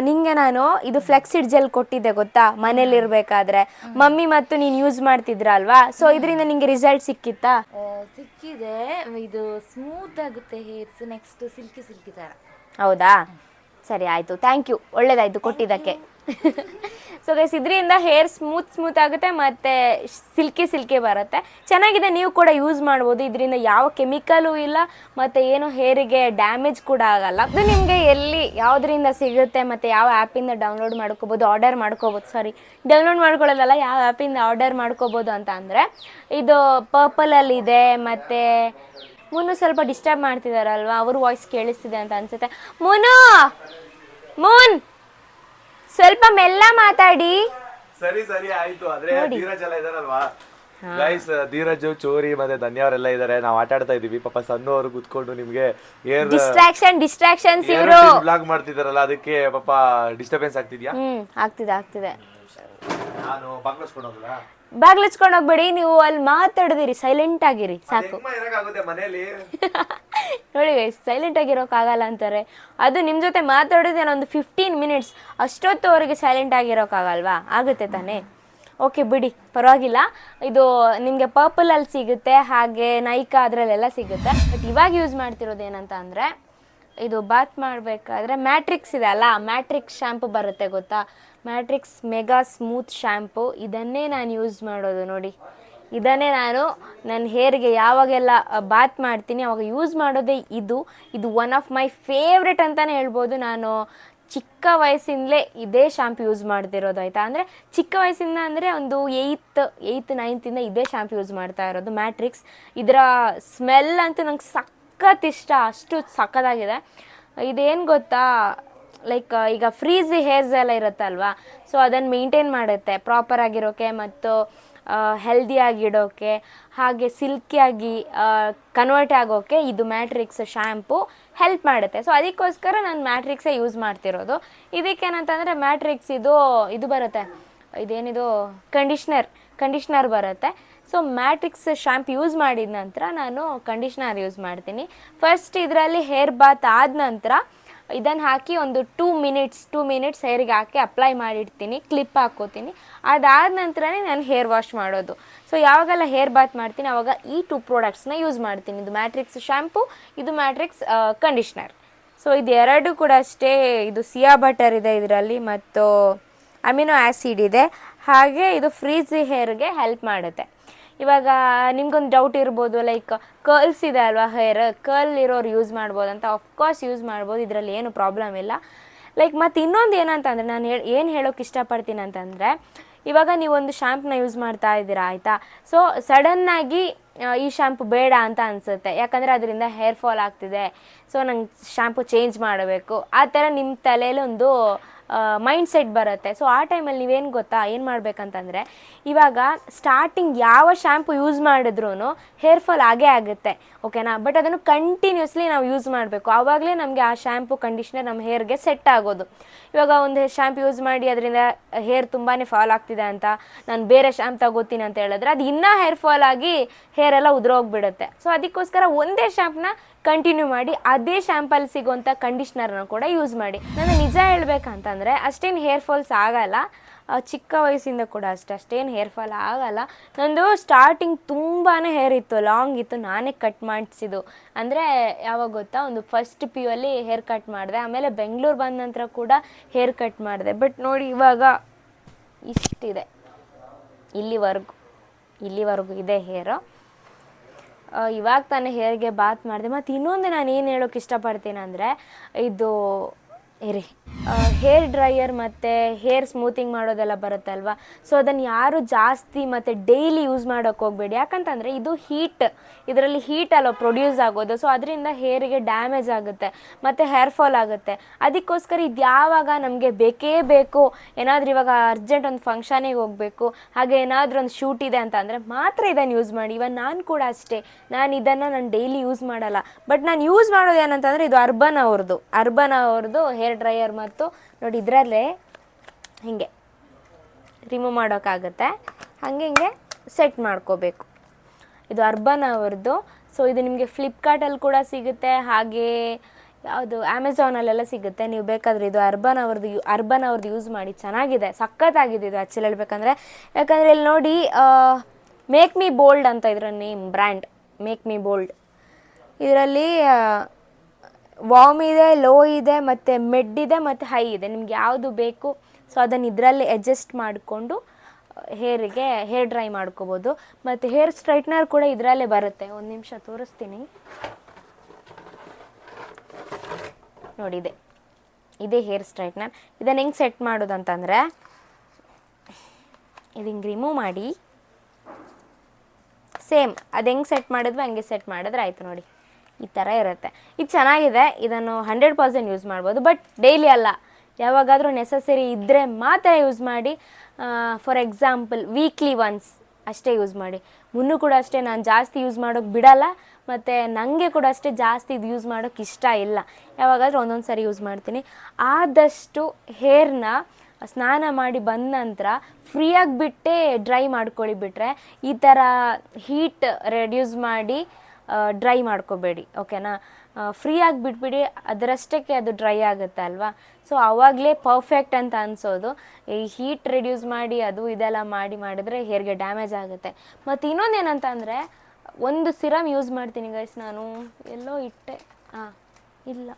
ನಿಂಗೆ ನಾನು ಇದು ಫ್ಲೆಕ್ಸಿಡ್ ಜೆಲ್ ಕೊಟ್ಟಿದ್ದೆ ಗೊತ್ತಾ, ಮನೇಲಿ ಇರಬೇಕಾದ್ರೆ ಮಮ್ಮಿ ಮತ್ತು ನೀನು ಯೂಸ್ ಮಾಡ್ತಿದ್ರ ಅಲ್ವಾ, ಸೊ ಇದರಿಂದ ನಿಂಗೆ ರಿಸಲ್ಟ್ ಸಿಕ್ಕಿತ್ತಾ? ಸಿಕ್ಕಿದೆ. ಇದು ಸ್ಮೂತ್ ಆಗುತ್ತೆ ಹೇರ್ಸ್, ನೆಕ್ಸ್ಟ್ ಸಿಲ್ಕಿ ಥರ. ಹೌದಾ, ಸರಿ ಆಯಿತು, ಥ್ಯಾಂಕ್ ಯು, ಒಳ್ಳೇದಾಯಿತು ಕೊಟ್ಟಿದ್ದಕ್ಕೆ. ಸೊ ಗೈಸ್, ಇದರಿಂದ ಹೇರ್ ಸ್ಮೂತ್ ಆಗುತ್ತೆ ಮತ್ತು ಸಿಲ್ಕಿ ಬರುತ್ತೆ, ಚೆನ್ನಾಗಿದೆ. ನೀವು ಕೂಡ ಯೂಸ್ ಮಾಡ್ಬೋದು. ಇದರಿಂದ ಯಾವ ಕೆಮಿಕಲು ಇಲ್ಲ ಮತ್ತು ಏನು ಹೇರಿಗೆ ಡ್ಯಾಮೇಜ್ ಕೂಡ ಆಗಲ್ಲ. ಅದು ನಿಮಗೆ ಎಲ್ಲಿ ಯಾವುದರಿಂದ ಸಿಗುತ್ತೆ ಮತ್ತು ಯಾವ ಆ್ಯಪಿಂದ ಡೌನ್ಲೋಡ್ ಮಾಡ್ಕೊಳ್ಳೋದಲ್ಲ, ಯಾವ ಆ್ಯಪಿಂದ ಆರ್ಡರ್ ಮಾಡ್ಕೋಬೋದು ಅಂತ ಅಂದರೆ, ಇದು ಪರ್ಪಲಲ್ಲಿದೆ. ಮತ್ತು ಮುನ್ನು ಸ್ವಲ್ಪ ಡಿಸ್ಟರ್ಬ್ ಮಾಡ್ತಿದಾರಲ್ವಾ, ಅವ್ರ ವಾಯ್ಸ್ ಕೇಳಿಸ್ತಿದೆ ಅಂತ ಅನ್ಸುತ್ತೆ. ಮೂನ್ ಸ್ವಲ್ಪ ಮೆಲ್ಲ ಮಾತಾಡಿ. ಸರಿ ಆಯ್ತು. ಆದ್ರೆ ಧೀರಜ್ ಎಲ್ಲ ಇದಾರಲ್ವಾ ಗೈಸ್, ಧೀರಜ್, ಚೋರಿ ಮತ್ತೆ ಧನ್ಯ ಅವರೆಲ್ಲ ಇದಾರೆ. ನಾವು ಆಟ ಆಡ್ತಾ ಇದೀವಿ. ಪಾಪ ಸಣ್ಣ ಅವರು ಕುತ್ಕೊಂಡು ನಿಮ್ಗೆ ಡಿಸ್ಟ್ರಾಕ್ಷನ್ಸ್ ಇವರು ಬ್ಲಾಗ್ ಮಾಡ್ತಿದಾರಲ್ಲ, ಅದಕ್ಕೆ ಪಾಪ ಡಿಸ್ಟರ್ಬೆನ್ಸ್ ಆಗ್ತಿದ್ಯಾ? ಆಗ್ತಿದೆ. ನಾನು ಬಾಗ್ಲಸ್ಕೊಂಡು ಹೋಗಲ್ಲ, ಬಾಗ್ಲಚ್ಕೊಂಡು ಹೋಗ್ಬೇಡಿ, ನೀವು ಅಲ್ಲಿ ಮಾತಾಡಿದಿರಿ, ಸೈಲೆಂಟ್ ಆಗಿರಿ ಸಾಕು. ಮನೇಲಿ ನೋಡಿ ಗೈಸ್, ಸೈಲೆಂಟ್ ಆಗಿರೋಕ್ಕಾಗಲ್ಲ ಅಂತಾರೆ. ಅದು ನಿಮ್ಮ ಜೊತೆ ಮಾತಾಡೋದೇ ಒಂದು 15 ಮಿನಿಟ್ಸ್, ಅಷ್ಟೊತ್ತು ಅವರಿಗೆ ಸೈಲೆಂಟ್ ಆಗಿರೋಕ್ಕಾಗಲ್ವಾ? ಆಗುತ್ತೆ ತಾನೇ? ಓಕೆ ಬಿಡಿ, ಪರವಾಗಿಲ್ಲ. ಇದು ನಿಮಗೆ ಪರ್ಪಲಲ್ಲಿ ಸಿಗುತ್ತೆ, ಹಾಗೆ ನೈಕಾ ಅದರಲ್ಲೆಲ್ಲ ಸಿಗುತ್ತೆ. ಬಟ್ ಇವಾಗ ಯೂಸ್ ಮಾಡ್ತಿರೋದು ಏನಂತ ಅಂದರೆ, ಇದು ಬಾತ್ ಮಾಡಬೇಕಾದ್ರೆ ಮ್ಯಾಟ್ರಿಕ್ಸ್ ಇದೆ ಅಲ್ಲ, ಮ್ಯಾಟ್ರಿಕ್ಸ್ ಶ್ಯಾಂಪು ಬರುತ್ತೆ ಗೊತ್ತಾ, ಮ್ಯಾಟ್ರಿಕ್ಸ್ ಮೆಗಾ ಸ್ಮೂತ್ ಶ್ಯಾಂಪು. ಇದನ್ನೇ ನಾನು ಯೂಸ್ ಮಾಡೋದು ನೋಡಿ. ಇದನ್ನೇ ನಾನು ನನ್ನ ಹೇರ್ಗೆ ಯಾವಾಗೆಲ್ಲ ಬಾತ್ ಮಾಡ್ತೀನಿ ಅವಾಗ ಯೂಸ್ ಮಾಡೋದೇ ಇದು ಒನ್ ಆಫ್ ಮೈ ಫೇವ್ರೆಟ್ ಅಂತಲೇ ಹೇಳ್ಬೋದು. ನಾನು ಚಿಕ್ಕ ವಯಸ್ಸಿಂದಲೇ ಇದೇ ಶಾಂಪು ಯೂಸ್ ಮಾಡ್ತಿರೋದು, ಆಯಿತಾ. ಅಂದರೆ ಚಿಕ್ಕ ವಯಸ್ಸಿಂದ ಅಂದರೆ ಒಂದು 8th 9th ಇದೇ ಶಾಂಪು ಯೂಸ್ ಮಾಡ್ತಾ ಇರೋದು, ಮ್ಯಾಟ್ರಿಕ್ಸ್. ಇದರ ಸ್ಮೆಲ್ ಅಂತೂ ನಂಗೆ ಸಖತ್ ಇಷ್ಟ, ಅಷ್ಟು ಸಖತ್ತಾಗಿದೆ. ಇದೇನು ಗೊತ್ತಾ, ಲೈಕ್ ಈಗ ಫ್ರೀಝಿ ಹೇರ್ಸ್ ಎಲ್ಲ ಇರುತ್ತಲ್ವಾ, ಸೊ ಅದನ್ನು ಮೇಂಟೈನ್ ಮಾಡುತ್ತೆ ಪ್ರಾಪರ್ ಆಗಿರೋಕ್ಕೆ, ಮತ್ತು ಹೆಲ್ದಿಯಾಗಿಡೋಕ್ಕೆ ಹಾಗೆ ಸಿಲ್ಕಿಯಾಗಿ ಕನ್ವರ್ಟ್ ಆಗೋಕ್ಕೆ ಇದು ಮ್ಯಾಟ್ರಿಕ್ಸ್ ಶ್ಯಾಂಪು ಹೆಲ್ಪ್ ಮಾಡುತ್ತೆ. ಸೊ ಅದಕ್ಕೋಸ್ಕರ ನಾನು ಮ್ಯಾಟ್ರಿಕ್ಸೇ ಯೂಸ್ ಮಾಡ್ತಿರೋದು. ಇದಕ್ಕೇನಂತಂದರೆ ಮ್ಯಾಟ್ರಿಕ್ಸ್ ಇದು ಬರುತ್ತೆ, ಇದೇನಿದು ಕಂಡೀಷ್ನರ್ ಬರುತ್ತೆ. ಸೊ ಮ್ಯಾಟ್ರಿಕ್ಸ್ ಶ್ಯಾಂಪು ಯೂಸ್ ಮಾಡಿದ ನಂತರ ನಾನು ಕಂಡೀಷ್ನರ್ ಯೂಸ್ ಮಾಡ್ತೀನಿ. ಫಸ್ಟ್ ಇದರಲ್ಲಿ ಹೇರ್ ಬಾತ್ ಆದ ನಂತರ ಇದನ್ನು ಹಾಕಿ ಒಂದು 2 ಮಿನಿಟ್ಸ್ ಹೇರಿಗೆ ಹಾಕಿ ಅಪ್ಲೈ ಮಾಡಿಡ್ತೀನಿ, ಕ್ಲಿಪ್ ಹಾಕ್ಕೋತೀನಿ. ಅದಾದ ನಂತರನೇ ನಾನು ಹೇರ್ ವಾಶ್ ಮಾಡೋದು. ಸೊ ಯಾವಾಗೆಲ್ಲ ಹೇರ್ ಬಾತ್ ಮಾಡ್ತೀನಿ ಆವಾಗ ಈ 2 ಪ್ರಾಡಕ್ಟ್ಸ್ನ ಯೂಸ್ ಮಾಡ್ತೀನಿ. ಇದು ಮ್ಯಾಟ್ರಿಕ್ಸ್ ಶ್ಯಾಂಪು, ಇದು ಮ್ಯಾಟ್ರಿಕ್ಸ್ ಕಂಡೀಷ್ನರ್. ಸೊ ಇದು ಎರಡು ಕೂಡ ಅಷ್ಟೇ. ಇದು ಸಿಯಾ ಬಟರ್ ಇದೆ ಇದರಲ್ಲಿ, ಮತ್ತು ಅಮಿನೋ ಆ್ಯಸಿಡ್ ಇದೆ, ಹಾಗೆ ಇದು ಫ್ರೀಝಿ ಹೇರ್ಗೆ ಹೆಲ್ಪ್ ಮಾಡುತ್ತೆ. ಇವಾಗ ನಿಮ್ಗೊಂದು ಡೌಟ್ ಇರ್ಬೋದು, ಲೈಕ್ ಕರ್ಲ್ಸ್ ಇದೆ ಅಲ್ವಾ, ಕರ್ಲ್ ಇರೋರು ಯೂಸ್ ಮಾಡ್ಬೋದು ಅಂತ. ಆಫ್ಕೋರ್ಸ್ ಯೂಸ್ ಮಾಡ್ಬೋದು, ಇದರಲ್ಲಿ ಏನು ಪ್ರಾಬ್ಲಮ್ ಇಲ್ಲ. ಲೈಕ್ ಮತ್ತು ಇನ್ನೊಂದು ಏನಂತಂದರೆ ನಾನು ಏನು ಹೇಳೋಕೆ ಇಷ್ಟಪಡ್ತೀನಿ ಅಂತಂದರೆ, ಇವಾಗ ನೀವೊಂದು ಶ್ಯಾಂಪ್ನ ಯೂಸ್ ಮಾಡ್ತಾ ಇದ್ದೀರಾ ಆಯಿತಾ. ಸೊ ಸಡನ್ನಾಗಿ ಈ ಶ್ಯಾಂಪು ಬೇಡ ಅಂತ ಅನಿಸುತ್ತೆ, ಯಾಕಂದರೆ ಅದರಿಂದ ಹೇರ್ ಫಾಲ್ ಆಗ್ತಿದೆ, ಸೊ ನಂಗೆ ಶ್ಯಾಂಪು ಚೇಂಜ್ ಮಾಡಬೇಕು, ಆ ಥರ ನಿಮ್ಮ ತಲೆಯಲ್ಲಿ ಒಂದು ಮೈಂಡ್ ಸೆಟ್ ಬರುತ್ತೆ. ಸೊ ಆ ಟೈಮಲ್ಲಿ ನೀವೇನು ಗೊತ್ತಾ ಏನು ಮಾಡಬೇಕಂತಂದರೆ, ಇವಾಗ ಸ್ಟಾರ್ಟಿಂಗ್ ಯಾವ ಶ್ಯಾಂಪು ಯೂಸ್ ಮಾಡಿದ್ರೂ ಹೇರ್ ಫಾಲ್ ಆಗೇ ಆಗುತ್ತೆ, ಓಕೆನಾ. ಬಟ್ ಅದನ್ನು ಕಂಟಿನ್ಯೂಸ್ಲಿ ನಾವು ಯೂಸ್ ಮಾಡಬೇಕು, ಆವಾಗಲೇ ನಮಗೆ ಆ ಶ್ಯಾಂಪು ಕಂಡೀಷ್ನರ್ ನಮ್ಮ ಹೇರ್ಗೆ ಸೆಟ್ ಆಗೋದು. ಇವಾಗ ಒಂದು ಶ್ಯಾಂಪು ಯೂಸ್ ಮಾಡಿ ಅದರಿಂದ ಹೇರ್ ತುಂಬಾ ಫಾಲ್ ಆಗ್ತಿದೆ ಅಂತ ನಾನು ಬೇರೆ ಶ್ಯಾಂಪು ತಗೋತೀನಿ ಅಂತ ಹೇಳಿದ್ರೆ ಅದು ಇನ್ನೂ ಹೇರ್ ಫಾಲ್ ಆಗಿ ಹೇರೆಲ್ಲ ಉದುರೋಗ್ಬಿಡುತ್ತೆ. ಸೊ ಅದಕ್ಕೋಸ್ಕರ ಒಂದೇ ಶ್ಯಾಂಪ್ನ ಕಂಟಿನ್ಯೂ ಮಾಡಿ ಅದೇ ಶ್ಯಾಂಪಲ್ಲಿ ಸಿಗೋಂಥ ಕಂಡೀಷ್ನರ್ನ ಕೂಡ ಯೂಸ್ ಮಾಡಿ. ನಾನು ನಿಜ ಹೇಳ್ಬೇಕಂತಂದರೆ ಅಷ್ಟೇನು ಹೇರ್ ಫಾಲ್ಸ್ ಆಗಲ್ಲ, ಚಿಕ್ಕ ವಯಸ್ಸಿಂದ ಕೂಡ ಅಷ್ಟೇನು ಹೇರ್ ಫಾಲ್ ಆಗಲ್ಲ. ನಂದು ಸ್ಟಾರ್ಟಿಂಗ್ ತುಂಬಾ ಹೇರ್ ಇತ್ತು, ಲಾಂಗ್ ಇತ್ತು, ನಾನೇ ಕಟ್ ಮಾಡಿಸಿದ್ದು. ಅಂದರೆ ಯಾವಾಗ ಗೊತ್ತಾ, ಒಂದು ಫಸ್ಟ್ PU ಅಲ್ಲಿ ಹೇರ್ ಕಟ್ ಮಾಡಿದೆ, ಆಮೇಲೆ ಬೆಂಗಳೂರು ಬಂದ ನಂತರ ಕೂಡ ಹೇರ್ ಕಟ್ ಮಾಡಿದೆ. ಬಟ್ ನೋಡಿ ಇವಾಗ ಇಷ್ಟಿದೆ, ಇಲ್ಲಿವರೆಗೂ ಇದೆ ಹೇರು. ಇವಾಗ ತಾನೇ ಹೇರ್ಗೆ ಬಾತ್ ಮಾಡಿದೆ. ಮತ್ತು ಇನ್ನೊಂದು ನಾನು ಏನು ಹೇಳೋಕೆ ಇಷ್ಟಪಡ್ತೀನಿ ಅಂದರೆ, ಇದು ಹೇರ್ ಡ್ರೈಯರ್ ಮತ್ತು ಹೇರ್ ಸ್ಮೂತಿಂಗ್ ಮಾಡೋದೆಲ್ಲ ಬರುತ್ತಲ್ವ, ಸೊ ಅದನ್ನು ಯಾರು ಜಾಸ್ತಿ ಮತ್ತು ಡೈಲಿ ಯೂಸ್ ಮಾಡೋಕ್ಕೆ ಹೋಗಬೇಡಿ. ಯಾಕಂತಂದರೆ ಇದು ಇದರಲ್ಲಿ ಹೀಟ್ ಅಲ್ಲ ಪ್ರೊಡ್ಯೂಸ್ ಆಗೋದು, ಸೊ ಅದರಿಂದ ಹೇರಿಗೆ ಡ್ಯಾಮೇಜ್ ಆಗುತ್ತೆ ಮತ್ತು ಹೇರ್ ಫಾಲ್ ಆಗುತ್ತೆ. ಅದಕ್ಕೋಸ್ಕರ ಇದು ಯಾವಾಗ ನಮಗೆ ಬೇಕೇ ಬೇಕು, ಏನಾದರೂ ಇವಾಗ ಅರ್ಜೆಂಟ್ ಒಂದು ಫಂಕ್ಷನಿಗೆ ಹೋಗಬೇಕು, ಹಾಗೆ ಏನಾದರೂ ಒಂದು ಶೂಟ್ ಇದೆ ಅಂತ ಅಂದರೆ ಮಾತ್ರ ಇದನ್ನು ಯೂಸ್ ಮಾಡಿ. ಇವಾಗ ನಾನು ಕೂಡ ಅಷ್ಟೇ, ನಾನು ಡೈಲಿ ಯೂಸ್ ಮಾಡಲ್ಲ. ಬಟ್ ನಾನು ಯೂಸ್ ಮಾಡೋದು ಏನಂತಂದರೆ ಇದು ಅರ್ಬನ್ ಅವ್ರದ್ದು ಹೇರ್ ಡ್ರೈಯರ್. ಮತ್ತು ನೋಡಿ ಇದರಲ್ಲೇ ಹೀಗೆ ರಿಮೂವ್ ಮಾಡೋಕ್ಕಾಗುತ್ತೆ, ಹಿಂಗೆ ಸೆಟ್ ಮಾಡ್ಕೋಬೇಕು. ಇದು ಅರ್ಬನ್ ಅವ್ರದ್ದು. ಸೊ ಇದು ನಿಮಗೆ ಫ್ಲಿಪ್ಕಾರ್ಟಲ್ಲಿ ಕೂಡ ಸಿಗುತ್ತೆ, ಹಾಗೆ ಯಾವುದು ಅಮೆಝಾನಲ್ಲೆಲ್ಲ ಸಿಗುತ್ತೆ. ನೀವು ಬೇಕಾದರೆ ಇದು ಅರ್ಬನ್ ಅವ್ರದ್ದು ಯೂಸ್ ಮಾಡಿ, ಚೆನ್ನಾಗಿದೆ, ಸಖತ್ತಾಗಿದೆ ಇದು ಆ್ಯಕ್ಚುಲಿ ಹೇಳ್ಬೇಕಂದ್ರೆ. ಯಾಕಂದರೆ ಇಲ್ಲಿ ನೋಡಿ ಮೇಕ್ ಮೀ ಬೋಲ್ಡ್ ಅಂತ ಇದರ name, brand make me bold. ಇದರಲ್ಲಿ ವಾರ್ಮ್ ಇದೆ, ಲೋ ಇದೆ, ಮತ್ತು ಮಿಡ್ ಇದೆ, ಮತ್ತು ಹೈ ಇದೆ. ನಿಮ್ಗೆ ಯಾವುದು ಬೇಕು ಸೊ ಅದನ್ನು ಇದರಲ್ಲಿ ಅಡ್ಜಸ್ಟ್ ಮಾಡಿಕೊಂಡು ಹೇರ್ ಡ್ರೈ ಮಾಡ್ಕೋಬೋದು. ಮತ್ತು ಹೇರ್ ಸ್ಟ್ರೈಟ್ನರ್ ಕೂಡ ಇದರಲ್ಲೇ ಬರುತ್ತೆ. ಒಂದು ನಿಮಿಷ ತೋರಿಸ್ತೀನಿ ನೋಡಿ, ಇದೇ ಹೇರ್ ಸ್ಟ್ರೈಟ್ನರ್. ಇದನ್ನು ಹೆಂಗೆ ಸೆಟ್ ಮಾಡೋದಂತಂದರೆ, ಇದು ಹಿಂಗೆ ರಿಮೂವ್ ಮಾಡಿ ಸೇಮ್ ಅದು ಹೆಂಗೆ ಸೆಟ್ ಮಾಡಿದ್ವಿ ಹಂಗೆ ಸೆಟ್ ಮಾಡಿದ್ರೆ ಆಯಿತು. ನೋಡಿ ಈ ಥರ ಇರುತ್ತೆ. ಇದು ಚೆನ್ನಾಗಿದೆ, ಇದನ್ನು 100% ಯೂಸ್ ಮಾಡ್ಬೋದು, ಬಟ್ ಡೈಲಿ ಅಲ್ಲ, ಯಾವಾಗಾದರೂ ನೆಸಸರಿ ಇದ್ದರೆ ಮಾತ್ರ ಯೂಸ್ ಮಾಡಿ. ಫಾರ್ ಎಕ್ಸಾಂಪಲ್ ವೀಕ್ಲಿ ಒನ್ಸ್ ಅಷ್ಟೇ ಯೂಸ್ ಮಾಡಿ. ಮುನ್ನೂ ಕೂಡ ಅಷ್ಟೇ, ನಾನು ಜಾಸ್ತಿ ಯೂಸ್ ಮಾಡೋಕ್ಕೆ ಬಿಡಲ್ಲ, ಮತ್ತು ನನಗೆ ಕೂಡ ಅಷ್ಟೇ ಜಾಸ್ತಿ ಇದು ಯೂಸ್ ಮಾಡೋಕ್ಕೆ ಇಷ್ಟ ಇಲ್ಲ. ಯಾವಾಗಾದರೂ ಒಂದೊಂದು ಸಾರಿ ಯೂಸ್ ಮಾಡ್ತೀನಿ. ಆದಷ್ಟು ಹೇರ್ನ ಸ್ನಾನ ಮಾಡಿ ಬಂದ ನಂತರ ಫ್ರೀಯಾಗಿ ಬಿಟ್ಟೇ ಡ್ರೈ ಮಾಡ್ಕೊಳ್ಳಿ. ಬಿಟ್ಟರೆ ಈ ಥರ ಹೀಟ್ ರೆಡ್ಯೂಸ್ ಮಾಡಿ ಡ್ರೈ ಮಾಡ್ಕೋಬೇಡಿ, ಓಕೆನಾ. ಫ್ರೀಯಾಗಿ ಬಿಟ್ಬಿಡಿ, ಅದರಷ್ಟಕ್ಕೆ ಅದು ಡ್ರೈ ಆಗುತ್ತೆ ಅಲ್ವಾ. ಸೊ ಆವಾಗಲೇ ಪರ್ಫೆಕ್ಟ್ ಅಂತ ಅನಿಸೋದು. ಈ ಹೀಟ್ ರೆಡ್ಯೂಸ್ ಮಾಡಿ ಅದು ಇದೆಲ್ಲ ಮಾಡಿದ್ರೆ ಹೇರ್ಗೆ ಡ್ಯಾಮೇಜ್ ಆಗುತ್ತೆ. ಮತ್ತು ಇನ್ನೊಂದು ಏನಂತ ಅಂದರೆ, ಒಂದು ಸಿರಮ್ ಯೂಸ್ ಮಾಡ್ತೀನಿ ಗೈಸ್, ನಾನು ಎಲ್ಲೋ ಇಟ್ಟೆ, ಇಲ್ಲ,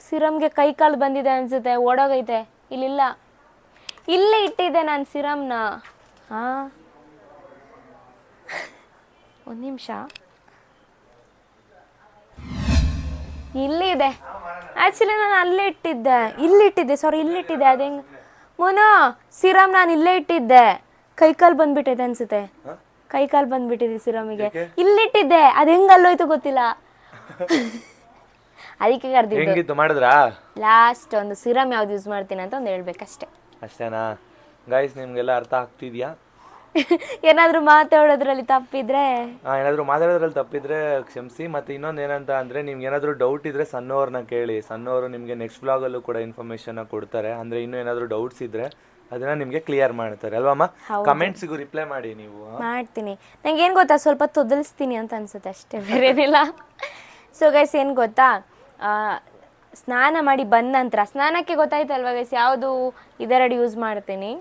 ಸಿರಮ್ಗೆ ಕೈ ಕಾಲು ಬಂದಿದೆ ಅನಿಸುತ್ತೆ, ಓಡೋಗೈತೆ, ಇಲ್ಲಿಲ್ಲ, ಇಲ್ಲೇ ಇಟ್ಟಿದ್ದೆ ನಾನು ಸಿರಮ್ನ. ಒಂದು ನಿಮಿಷ, ಇಲ್ಲಿದೆ ಆ್ಯಕ್ಚುಲಿ, ನಾನು ಅಲ್ಲೇ ಇಟ್ಟಿದ್ದೆ, ಇಲ್ಲಿಟ್ಟಿದ್ದೆ, ಅದು ಹೆಂಗೆ ಮೋನೋ ಸಿರಮ್ ನಾನು ಇಲ್ಲೇ ಇಟ್ಟಿದ್ದೆ, ಕೈಕಾಲು ಬಂದ್ಬಿಟ್ಟಿದೆ ಅನ್ಸುತ್ತೆ, ಕೈಕಾಲು ಬಂದ್ಬಿಟ್ಟಿದೆ ಸಿರಮಿಗೆ, ಇಲ್ಲಿಟ್ಟಿದ್ದೆ, ಅದು ಹೆಂಗೆ ಅಲ್ಲೋಯ್ತು ಗೊತ್ತಿಲ್ಲ, ಅದಕ್ಕೆ ಕರೆದಿದ್ದು. ಮಾಡಿದ್ರಾ? ಲಾಸ್ಟ್ ಒಂದು ಸಿರಮ್ ಯಾವ್ದು ಯೂಸ್ ಮಾಡ್ತೀನಿ ಅಂತ ಒಂದು ಹೇಳ್ಬೇಕಷ್ಟೇ. ಅಷ್ಟೇನಾ? ಗೈಸ್ ನಿಮಗೆಲ್ಲ ಅರ್ಥ ಆಗ್ತಿದ್ಯಾ? ಏನಾದರೂ ಮಾತಾಡೋದ್ರಲ್ಲಿ ತಪ್ಪಿದ್ರೆ ಏನಾದರೂ ಮಾತಾಡೋದ್ರಲ್ಲಿ ತಪ್ಪಿದ್ರೆ ಕ್ಷಮಿಸಿ. ಮತ್ತು ಇನ್ನೊಂದು ಏನಂತ ಅಂದರೆ ನಿಮ್ಗೆ ಏನಾದರೂ ಡೌಟ್ ಇದ್ದರೆ ಸಣ್ಣವ್ರನ್ನ ಕೇಳಿ. ಸಣ್ಣವರು ನಿಮಗೆ ನೆಕ್ಸ್ಟ್ ವ್ಲಾಗಲ್ಲೂ ಕೂಡ ಇನ್ಫಾರ್ಮೇಷನ್ನ ಕೊಡ್ತಾರೆ. ಅಂದರೆ ಇನ್ನೂ ಏನಾದರೂ ಡೌಟ್ಸ್ ಇದ್ದರೆ ಅದನ್ನು ನಿಮಗೆ ಕ್ಲಿಯರ್ ಮಾಡ್ತಾರೆ ಅಲ್ವಮ್ಮ? ಕಮೆಂಟ್ಸಿಗೂ ರಿಪ್ಲೈ ಮಾಡಿ ನೀವು. ಮಾಡ್ತೀನಿ. ನಂಗೆ ಏನು ಗೊತ್ತಾ, ಸ್ವಲ್ಪ ತೊದಲಿಸ್ತೀನಿ ಅಂತ ಅನ್ಸುತ್ತೆ ಅಷ್ಟೇ, ಬೇರೇನಿಲ್ಲ. ಸೊ ಗೈಸ್ ಏನು ಗೊತ್ತಾ, ಸ್ನಾನ ಮಾಡಿ ಬಂದ ನಂತರ, ಸ್ನಾನಕ್ಕೆ ಗೊತ್ತಾಯ್ತಲ್ವ ಗೈಸ್ ಯಾವುದು ಇದೆರಡು ಯೂಸ್ ಮಾಡ್ತೀನಿ.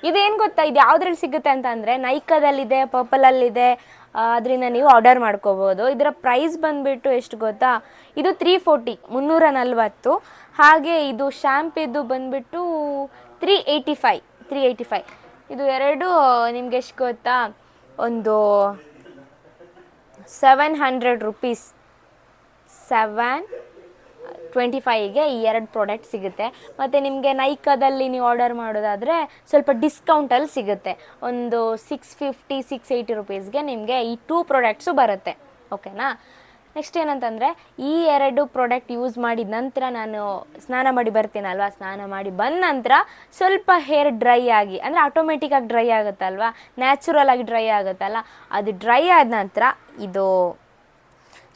ಇದೇನು ಗೊತ್ತಾ, ಇದು ಯಾವುದ್ರಲ್ಲಿ ಸಿಗುತ್ತೆ ಅಂತ ಅಂದರೆ ನೈಕಾದಲ್ಲಿದೆ, ಪರ್ಪಲಲ್ಲಿದೆ. ಅದರಿಂದ ನೀವು ಆರ್ಡರ್ ಮಾಡ್ಕೋಬೋದು. ಇದರ ಪ್ರೈಸ್ ಬಂದುಬಿಟ್ಟು ಎಷ್ಟು ಗೊತ್ತಾ, ಇದು 340 340. ಹಾಗೆ ಇದು ಶ್ಯಾಂಪಿದ್ದು ಬಂದುಬಿಟ್ಟು 385. ಇದು ಎರಡು ನಿಮ್ಗೆ ಎಷ್ಟು ಗೊತ್ತಾ, ಒಂದು 700 ರುಪೀಸ್. 725ಗೆ ಈ ಎರಡು ಪ್ರಾಡಕ್ಟ್ ಸಿಗುತ್ತೆ. ಮತ್ತು ನಿಮಗೆ ನೈಕಾದಲ್ಲಿ ನೀವು ಆರ್ಡರ್ ಮಾಡೋದಾದರೆ ಸ್ವಲ್ಪ ಡಿಸ್ಕೌಂಟಲ್ಲಿ ಸಿಗುತ್ತೆ. ಒಂದು 650 680 ರುಪೀಸ್ಗೆ ನಿಮಗೆ ಈ 2 ಪ್ರಾಡಕ್ಟ್ಸು ಬರುತ್ತೆ. ಓಕೆನಾ? ನೆಕ್ಸ್ಟ್ ಏನಂತಂದರೆ, ಈ ಎರಡು ಪ್ರಾಡಕ್ಟ್ ಯೂಸ್ ಮಾಡಿದ ನಂತರ ನಾನು ಸ್ನಾನ ಮಾಡಿ ಬರ್ತೀನಲ್ವ, ಸ್ನಾನ ಮಾಡಿ ಬಂದ ನಂತರ ಸ್ವಲ್ಪ ಹೇರ್ ಡ್ರೈ ಆಗಿ, ಅಂದರೆ ಆಟೋಮೆಟಿಕ್ಕಾಗಿ ಡ್ರೈ ಆಗುತ್ತಲ್ವ, ನ್ಯಾಚುರಲ್ ಆಗಿ ಡ್ರೈ ಆಗುತ್ತಲ್ಲ, ಅದು ಡ್ರೈ ಆದ ನಂತರ ಇದು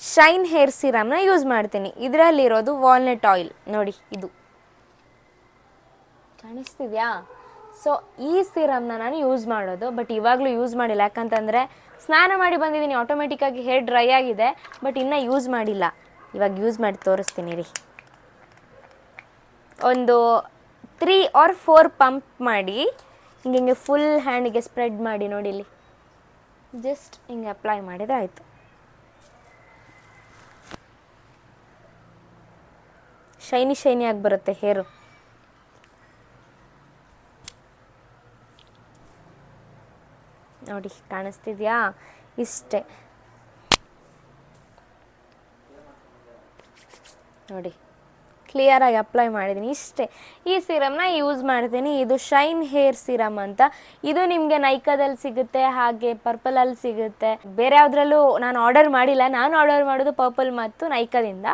ಶೈನ್ ಹೇರ್ ಸಿರಮ್ನ ಯೂಸ್ ಮಾಡ್ತೀನಿ. ಇದರಲ್ಲಿರೋದು ವಾಲ್ನಟ್ ಆಯಿಲ್ ನೋಡಿ, ಇದು ಕಾಣಿಸ್ತಿದ್ಯಾ? ಸೊ ಈ ಸಿರಮ್ನ ನಾನು ಯೂಸ್ ಮಾಡೋದು, ಬಟ್ ಇವಾಗಲೂ ಯೂಸ್ ಮಾಡಿಲ್ಲ. ಯಾಕಂತಂದರೆ ಸ್ನಾನ ಮಾಡಿ ಬಂದಿದ್ದೀನಿ, ಆಟೋಮೆಟಿಕ್ಕಾಗಿ ಹೇರ್ ಡ್ರೈ ಆಗಿದೆ, ಬಟ್ ಇನ್ನೂ ಯೂಸ್ ಮಾಡಿಲ್ಲ. ಇವಾಗ ಯೂಸ್ ಮಾಡಿ ತೋರಿಸ್ತೀನಿ ರೀ. ಒಂದು 3 or 4 ಪಂಪ್ ಮಾಡಿ ಹಿಂಗೆ ಫುಲ್ ಹ್ಯಾಂಡಿಗೆ ಸ್ಪ್ರೆಡ್ ಮಾಡಿ ನೋಡಿ, ಇಲ್ಲಿ ಜಸ್ಟ್ ಹಿಂಗೆ ಅಪ್ಲೈ ಮಾಡಿದರೆ ಆಯಿತು. ಶೈನಿ ಆಗಿ ಬರುತ್ತೆ ಹೇರು. ನೋಡಿ ಕಾಣಿಸ್ತಿದ್ಯಾ? ಇಷ್ಟೇ ನೋಡಿ, ಕ್ಲಿಯರಾಗಿ ಅಪ್ಲೈ ಮಾಡಿದ್ದೀನಿ. ಇಷ್ಟೇ. ಈ ಸಿರಮ್ನ ಯೂಸ್ ಮಾಡ್ತೀನಿ. ಇದು ಶೈನ್ ಹೇರ್ ಸಿರಮ್ ಅಂತ. ಇದು ನಿಮಗೆ ನೈಕಾದಲ್ಲಿ ಸಿಗುತ್ತೆ, ಹಾಗೆ ಪರ್ಪಲಲ್ಲಿ ಸಿಗುತ್ತೆ. ಬೇರೆ ಯಾವುದ್ರಲ್ಲೂ ನಾನು ಆರ್ಡರ್ ಮಾಡಿಲ್ಲ. ನಾನು ಆರ್ಡರ್ ಮಾಡೋದು ಪರ್ಪಲ್ ಮತ್ತು ನೈಕಾದಿಂದ.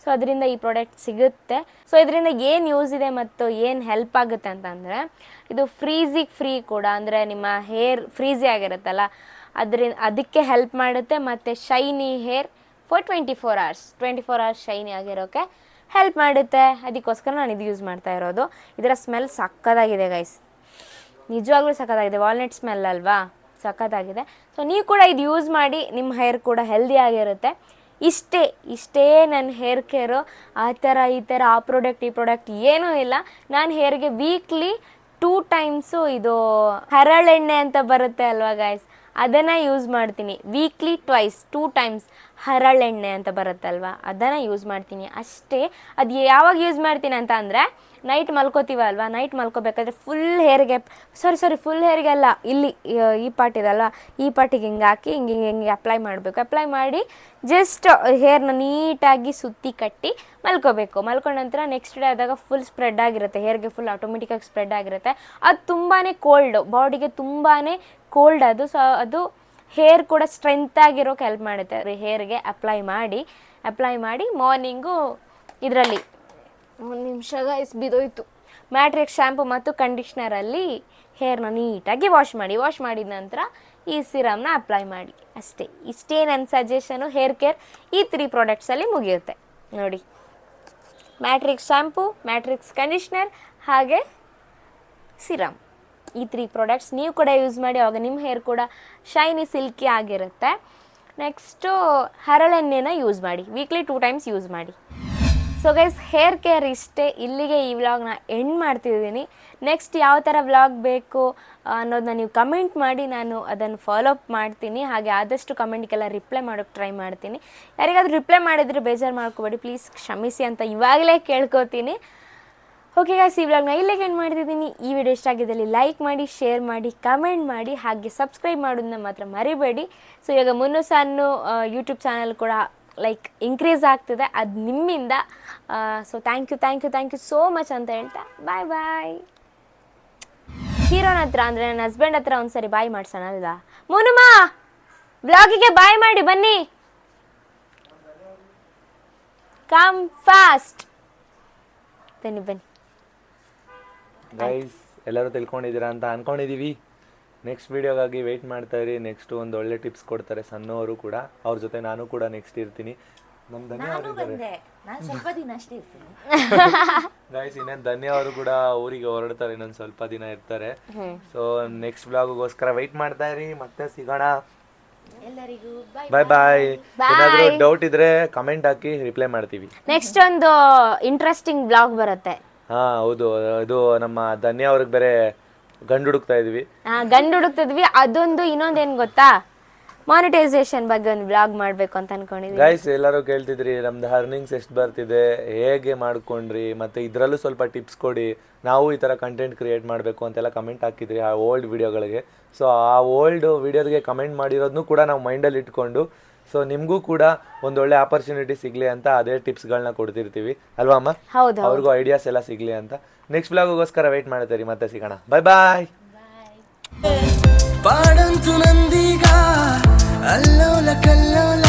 ಸೊ ಅದರಿಂದ ಈ ಪ್ರಾಡಕ್ಟ್ ಸಿಗುತ್ತೆ. ಸೊ ಇದರಿಂದ ಏನು ಯೂಸ್ ಇದೆ ಮತ್ತು ಏನು ಹೆಲ್ಪ್ ಆಗುತ್ತೆ ಅಂತಂದರೆ, ಇದು ಫ್ರೀಸಿಗೆ ಫ್ರೀ ಕೂಡ, ಅಂದರೆ ನಿಮ್ಮ ಹೇರ್ ಫ್ರೀಸಿ ಆಗಿರುತ್ತಲ್ಲ ಅದಕ್ಕೆ ಹೆಲ್ಪ್ ಮಾಡುತ್ತೆ. ಮತ್ತು shiny hair for 24 hours shiny ಆಗಿರೋಕ್ಕೆ ಹೆಲ್ಪ್ ಮಾಡುತ್ತೆ. ಅದಕ್ಕೋಸ್ಕರ ನಾನು ಇದು ಯೂಸ್ ಮಾಡ್ತಾ ಇರೋದು. ಇದರ ಸ್ಮೆಲ್ ಸಕ್ಕತ್ತಾಗಿದೆ ಗೈಸ್, ನಿಜವಾಗ್ಲೂ ಸಕ್ಕತ್ತಾಗಿದೆ. ವಾಲ್ನಟ್ ಸ್ಮೆಲ್ ಅಲ್ವಾ, ಸಕ್ಕತ್ತಾಗಿದೆ. ಸೊ ನೀವು ಕೂಡ ಇದು ಯೂಸ್ ಮಾಡಿ, ನಿಮ್ಮ ಹೇರ್ ಕೂಡ ಹೆಲ್ದಿ ಆಗಿರುತ್ತೆ. ಇಷ್ಟೇ ನನ್ನ ಹೇರ್ ಕೇರು. ಆ ಥರ ಈ ಥರ ಆ ಪ್ರಾಡಕ್ಟ್ ಏನೂ ಇಲ್ಲ. ನಾನು ಹೇರ್ಗೆ ವೀಕ್ಲಿ 2 times ಇದು ಹರಳೆಣ್ಣೆ ಅಂತ ಬರುತ್ತೆ ಅಲ್ವಾ ಗೈಸ್, ಅದನ್ನು ಯೂಸ್ ಮಾಡ್ತೀನಿ. ವೀಕ್ಲಿ 2 times ಹರಳೆಣ್ಣೆ ಅಂತ ಬರುತ್ತಲ್ವ, ಅದನ್ನು ಯೂಸ್ ಮಾಡ್ತೀನಿ ಅಷ್ಟೇ. ಅದು ಯಾವಾಗ ಯೂಸ್ ಮಾಡ್ತೀನಿ ಅಂತ ಅಂದರೆ, ನೈಟ್ ಮಲ್ಕೋತೀವಲ್ವ, ನೈಟ್ ಮಲ್ಕೋಬೇಕಾದ್ರೆ ಫುಲ್ ಹೇರ್ಗೆ ಫುಲ್ ಹೇರ್ಗೆ ಅಲ್ಲ, ಇಲ್ಲಿ ಈ ಪಾರ್ಟ್ ಇದಲ್ವ, ಈ ಪಾರ್ಟಿಗೆ ಹಿಂಗೆ ಹಾಕಿ ಹಿಂಗೆ ಅಪ್ಲೈ ಮಾಡಬೇಕು. ಅಪ್ಲೈ ಮಾಡಿ ಜಸ್ಟ್ ಹೇರ್ನ ನೀಟಾಗಿ ಸುತ್ತಿ ಕಟ್ಟಿ ಮಲ್ಕೋಬೇಕು. ಮಲ್ಕೊಂಡ ನಂತರ ನೆಕ್ಸ್ಟ್ ಡೇ ಆದಾಗ ಫುಲ್ ಸ್ಪ್ರೆಡ್ ಆಗಿರುತ್ತೆ, ಹೇರ್ಗೆ ಫುಲ್ ಆಟೋಮೆಟಿಕ್ಕಾಗಿ ಸ್ಪ್ರೆಡ್ ಆಗಿರುತ್ತೆ. ಅದು ತುಂಬಾ ಕೋಲ್ಡು, ಬಾಡಿಗೆ ತುಂಬಾ ಕೋಲ್ಡ್ ಅದು. ಸೊ ಅದು ಹೇರ್ ಕೂಡ ಸ್ಟ್ರೆಂತ್ ಆಗಿರೋಕೆ ಹೆಲ್ಪ್ ಮಾಡುತ್ತೆ. ಹೇರ್ಗೆ ಅಪ್ಲೈ ಮಾಡಿ ಮಾರ್ನಿಂಗು ಇದರಲ್ಲಿ 1 ನಿಮಿಷ ಗೈಸ್ ಬಿದೋಯ್ತು, ಮ್ಯಾಟ್ರಿಕ್ಸ್ ಶ್ಯಾಂಪು ಮತ್ತು ಕಂಡೀಷ್ನರಲ್ಲಿ ಹೇರ್ನ ನೀಟಾಗಿ ವಾಶ್ ಮಾಡಿದ ನಂತರ ಈ ಸಿರಮ್ನ ಅಪ್ಲೈ ಮಾಡಿ ಅಷ್ಟೇ. ಇಷ್ಟೇ ನನ್ನ ಸಜೆಷನು. ಹೇರ್ ಕೇರ್ ಈ 3 ಪ್ರಾಡಕ್ಟ್ಸಲ್ಲಿ ಮುಗಿಯುತ್ತೆ ನೋಡಿ. ಮ್ಯಾಟ್ರಿಕ್ಸ್ ಶ್ಯಾಂಪು, ಮ್ಯಾಟ್ರಿಕ್ಸ್ ಕಂಡೀಷ್ನರ್ ಹಾಗೆ ಸಿರಮ್, ಈ 3 ಪ್ರಾಡಕ್ಟ್ಸ್ ನೀವು ಕೂಡ ಯೂಸ್ ಮಾಡಿ. ಆವಾಗ ನಿಮ್ಮ ಹೇರ್ ಕೂಡ ಶೈನಿ ಸಿಲ್ಕಿ ಆಗಿರುತ್ತೆ. ನೆಕ್ಸ್ಟು ಹರಳೆಣ್ಣೆನ ಯೂಸ್ ಮಾಡಿ, ವೀಕ್ಲಿ 2 times ಯೂಸ್ ಮಾಡಿ. ಸೊ ಗೈಸ್, ಹೇರ್ ಕೇರ್ ಇಷ್ಟೇ. ಇಲ್ಲಿಗೆ ಈ ವ್ಲಾಗ್ನ ಎಂಡ್ ಮಾಡ್ತಿದ್ದೀನಿ. ನೆಕ್ಸ್ಟ್ ಯಾವ ಥರ ವ್ಲಾಗ್ ಬೇಕು ಅನ್ನೋದನ್ನ ನೀವು ಕಮೆಂಟ್ ಮಾಡಿ, ನಾನು ಅದನ್ನು ಫಾಲೋ ಅಪ್ ಮಾಡ್ತೀನಿ. ಹಾಗೆ ಆದಷ್ಟು ಕಮೆಂಟ್ಗೆಲ್ಲ ರಿಪ್ಲೈ ಮಾಡೋಕ್ಕೆ ಟ್ರೈ ಮಾಡ್ತೀನಿ. ಯಾರಿಗಾದ್ರೂ ರಿಪ್ಲೈ ಮಾಡಿದರೆ ಬೇಜಾರು ಮಾಡ್ಕೋಬೇಡಿ, ಪ್ಲೀಸ್ ಕ್ಷಮಿಸಿ ಅಂತ ಇವಾಗಲೇ ಕೇಳ್ಕೊತೀನಿ. ಓಕೆ ಗೈಸ್, ಈ ವ್ಲಾಗ್ನ ಇಲ್ಲಿಗೆ ಎಂಡ್ ಮಾಡ್ತಿದ್ದೀನಿ. ಈ ವಿಡಿಯೋ ಇಷ್ಟ ಆಗಿದ್ದಲ್ಲಿ ಲೈಕ್ ಮಾಡಿ, ಶೇರ್ ಮಾಡಿ, ಕಮೆಂಟ್ ಮಾಡಿ, ಹಾಗೆ ಸಬ್ಸ್ಕ್ರೈಬ್ ಮಾಡೋದನ್ನ ಮಾತ್ರ ಮರಿಬೇಡಿ. ಸೊ ಇವಾಗ ಮುನ್ನುಸನ್ನು ಯೂಟ್ಯೂಬ್ ಚಾನಲ್ ಕೂಡ ಇನ್ಕ್ರೀಸ್ ಆಗ್ತಿದೆ, ಅದು ನಿಮ್ಮಿಂದ. So thank you so much ಅಂತ ಹೇಳ್ತಾ ಬಾಯ್. ಹೀರೋನ ಹತ್ರ ಅಂದರೆ ನನ್ನ ಹಸ್ಬೆಂಡ್ ಹತ್ರ ಒಂದ್ಸರಿ ಬಾಯ್ ಮಾಡ್ಸೋಣ ಅಲ್ವಾ? ಮುನುಮಾ, ಬ್ಲಾಗಿಗೆ ಬಾಯ್ ಮಾಡಿ ಬನ್ನಿ, ಕಮ್ ಫಾಸ್ಟ್. ಬನ್ನಿ ಗೈಸ್ ಎಲ್ಲರೂ ತಿಳ್ಕೊಂಡಿದ್ದೀರಾ ಅಂತ ಅನ್ಕೊಂಡಿದ್ದೀವಿ. ನೆಕ್ಸ್ಟ್ ವೀಡಿಯೋಗಾಗಿ ವೆಯ್ಟ್ ಮಾಡ್ತಾ ಇರಿ. ನೆಕ್ಸ್ಟ್ ಒಂದು ಒಳ್ಳೆ ಟಿಪ್ಸ್ ಕೊಡ್ತಾರೆ ಸಣ್ಣವರು ಕೂಡ, ಅವ್ರ ಜೊತೆ ನಾನು ಕೂಡ ನೆಕ್ಸ್ಟ್ ಇರ್ತೀನಿ. ನಮ್ಮ ಧನ್ಯ ಅವರು ಇದ್ದಾರೆ, ನಾನು ಸ್ವಲ್ಪ ದಿನ ಅಷ್ಟೇ ಇರ್ತೀನಿ ಗೈಸ್. ಇನ್ನೇನು ಧನ್ಯ ಅವರು ಕೂಡ ಊರಿಗೆ ಹೊರಡ್ತಾರೆ, ಇನ್ನೊಂದು ಸ್ವಲ್ಪ ದಿನ ಇರ್ತಾರೆ. ಸೊ ನೆಕ್ಸ್ಟ್ ವ್ಲಾಗ್ಗೋಸ್ಕರ ವೆಯ್ಟ್ ಮಾಡ್ತಾ ಇರಿ. ಮತ್ತೆ ಸಿಗೋಣ, ಎಲ್ಲರಿಗೂ ಬಾಯ್ ಬಾಯ್. ಏನಾದರೂ ಡೌಟ್ ಇದ್ರೆ ಕಮೆಂಟ್ ಹಾಕಿ, ರಿಪ್ಲೈ ಮಾಡ್ತೀವಿ. ನೆಕ್ಸ್ಟ್ ಒಂದು ಇಂಟ್ರೆಸ್ಟಿಂಗ್ ಬ್ಲಾಗ್ ಬರುತ್ತೆ. ಹಾ ಹೌದು, ಇದು ನಮ್ಮ ಧನ್ಯ ಅವ್ರಿಗೆ ಬೇರೆ ಗಂಡು ಹುಡುಕ್ತಾ ಇದೀವಿ. ಗಂಡು ಹುಡುಕ್ತಿದ್ವಿ. ಅದೊಂದು ಇನ್ನೊಂದೇನು ಗೊತ್ತಾ, ಮಾನಿಟೈಸೇಷನ್ ಬಗ್ಗೆ ಒಂದು ಬ್ಲಾಗ್ ಮಾಡಬೇಕು ಅಂತ ಅನ್ಕೊಂಡಿದ್ವಿ. ಗೈಸ್ ಎಲ್ಲರೂ ಕೇಳ್ತಿದ್ರಿ ನಮ್ದು ಅರ್ನಿಂಗ್ಸ್ ಎಷ್ಟು ಬರ್ತಿದೆ, ಹೇಗೆ ಮಾಡ್ಕೊಂಡ್ರಿ, ಮತ್ತೆ ಇದರಲ್ಲೂ ಸ್ವಲ್ಪ ಟಿಪ್ಸ್ ಕೊಡಿ, ನಾವು ಈ ಥರ ಕಂಟೆಂಟ್ ಕ್ರಿಯೇಟ್ ಮಾಡಬೇಕು ಅಂತೆಲ್ಲ ಕಮೆಂಟ್ ಹಾಕಿದ್ರಿ ಆ ಓಲ್ಡ್ ವಿಡಿಯೋಗಳಿಗೆ. ಸೊ ಆ ಓಲ್ಡ್ ವಿಡಿಯೋಗೆ ಕಮೆಂಟ್ ಮಾಡಿರೋದನ್ನು ಕೂಡ ನಾವು ಮೈಂಡಲ್ಲಿ ಇಟ್ಕೊಂಡು, ಸೊ ನಿಮಗೂ ಕೂಡ ಒಂದೊಳ್ಳೆ ಆಪರ್ಚುನಿಟಿ ಸಿಗಲಿ ಅಂತ ಅದೇ ಟಿಪ್ಸ್ಗಳನ್ನ ಕೊಡ್ತಿರ್ತೀವಿ ಅಲ್ವಾ ಅಮ್ಮ? ಹೌದು, ಅವ್ರಿಗೂ ಐಡಿಯಾಸ್ ಎಲ್ಲ ಸಿಗಲಿ ಅಂತ. ನೆಕ್ಸ್ಟ್ ಬ್ಲಾಗ್ಗೋಸ್ಕರ ವೆಯ್ಟ್ ಮಾಡ್ತೀರಿ. ಮತ್ತೆ ಸಿಗೋಣ, ಬಾಯ್ ಬಾಯ್. ಪಾಡಂತು ನಂದೀಗ ಅಲ್ಲೋಲ ಕಲ್ಲೋಲ